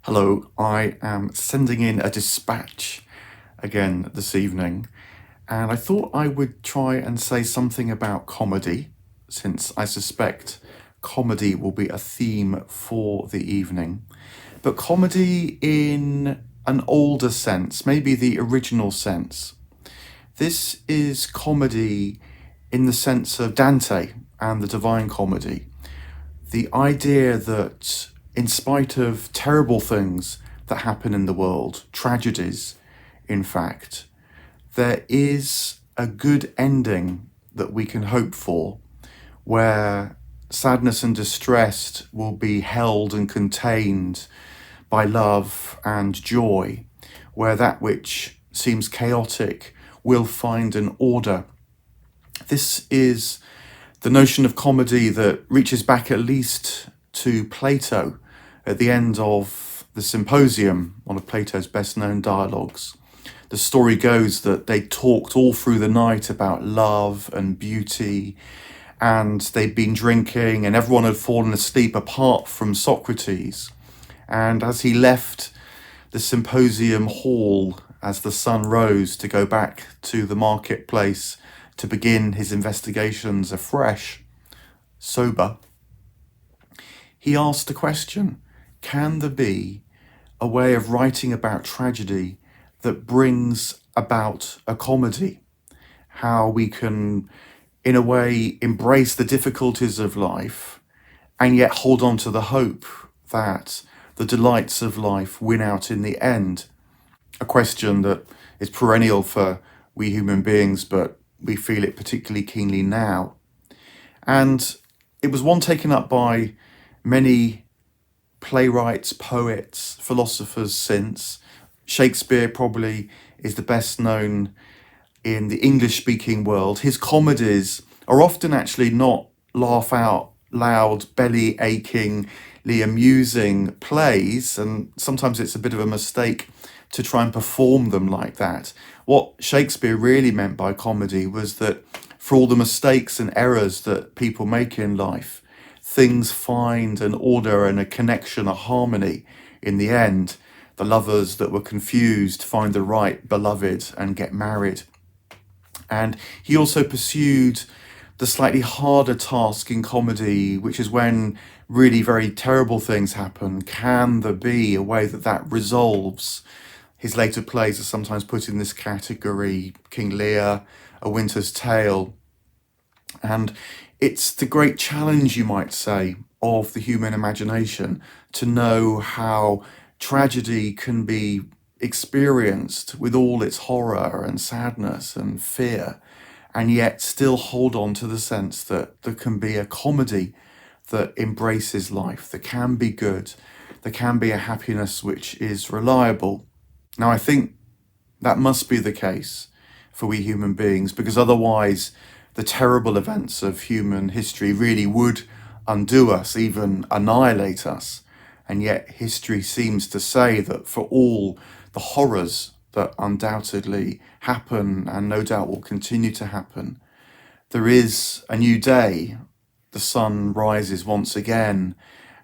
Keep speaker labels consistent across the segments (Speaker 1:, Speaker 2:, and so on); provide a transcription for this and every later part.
Speaker 1: Hello, I am sending in a dispatch again this evening, and I thought I would try and say something about comedy, since I suspect comedy will be a theme for the evening. But comedy in an older sense, maybe the original sense. This is comedy in the sense of Dante and the Divine Comedy. The idea that, in spite of terrible things that happen in the world, tragedies, in fact, there is a good ending that we can hope for, where sadness and distress will be held and contained by love and joy, where that which seems chaotic will find an order. This is the notion of comedy that reaches back at least to Plato at the end of the Symposium, one of Plato's best known dialogues. The story goes that they talked all through the night about love and beauty, and they'd been drinking, and everyone had fallen asleep apart from Socrates. And as he left the symposium hall, as the sun rose to go back to the marketplace to begin his investigations afresh, sober, he asked the question, can there be a way of writing about tragedy that brings about a comedy? How we can, in a way, embrace the difficulties of life and yet hold on to the hope that the delights of life win out in the end. A question that is perennial for we human beings, but we feel it particularly keenly now. And it was one taken up by many playwrights, poets, philosophers since. Shakespeare probably is the best known in the English-speaking world. His comedies are often actually not laugh out loud, belly achingly amusing plays, and sometimes it's a bit of a mistake to try and perform them like that. What Shakespeare really meant by comedy was that for all the mistakes and errors that people make in life, things find an order and a connection, a harmony in the end. The lovers that were confused find the right beloved and get married. And he also pursued the slightly harder task in comedy, which is when really very terrible things happen. Can there be a way that that resolves? His later plays are sometimes put in this category, King Lear, A Winter's Tale. And it's the great challenge, you might say, of the human imagination to know how tragedy can be experienced with all its horror and sadness and fear, and yet still hold on to the sense that there can be a comedy that embraces life, that can be good, there can be a happiness which is reliable. Now, I think that must be the case for we human beings, because otherwise the terrible events of human history really would undo us, even annihilate us. And yet history seems to say that for all the horrors that undoubtedly happen and no doubt will continue to happen, there is a new day. The sun rises once again,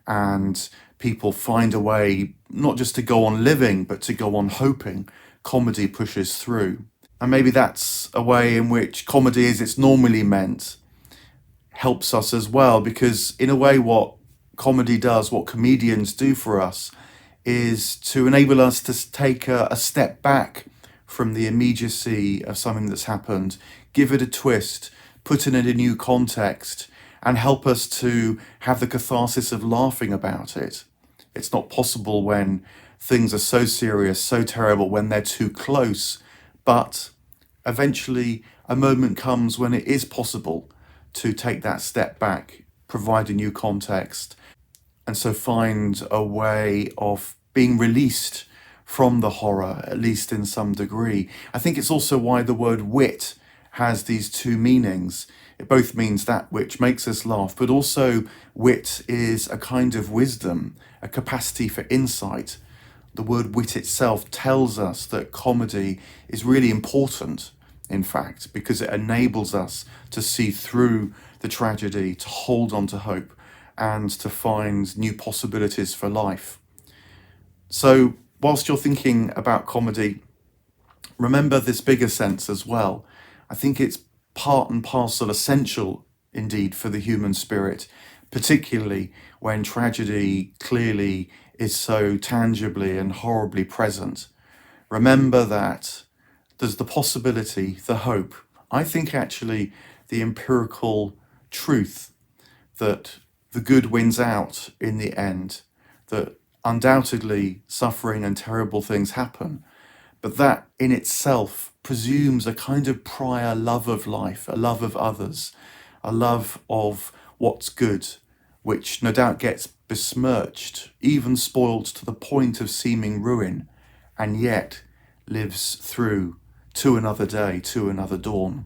Speaker 1: and people find a way not just to go on living, but to go on hoping. Comedy pushes through. And maybe that's a way in which comedy, as it's normally meant, helps us as well, because in a way what comedy does, what comedians do for us, is to enable us to take a step back from the immediacy of something that's happened, give it a twist, put it in a new context, and help us to have the catharsis of laughing about it. It's not possible when things are so serious, so terrible, when they're too close, but eventually a moment comes when it is possible to take that step back, provide a new context, and so find a way of being released from the horror, at least in some degree. I think it's also why the word wit has these two meanings. It both means that which makes us laugh, but also wit is a kind of wisdom, a capacity for insight. The word wit itself tells us that comedy is really important, in fact, because it enables us to see through the tragedy, to hold on to hope, and to find new possibilities for life. So, whilst you're thinking about comedy, remember this bigger sense as well. I think it's part and parcel, essential indeed for the human spirit, particularly when tragedy clearly is so tangibly and horribly present. Remember that there's the possibility, the hope. I think actually the empirical truth that the good wins out in the end, that undoubtedly suffering and terrible things happen, but that in itself presumes a kind of prior love of life, a love of others, a love of what's good, which no doubt gets besmirched, even spoiled to the point of seeming ruin, and yet lives through to another day, to another dawn.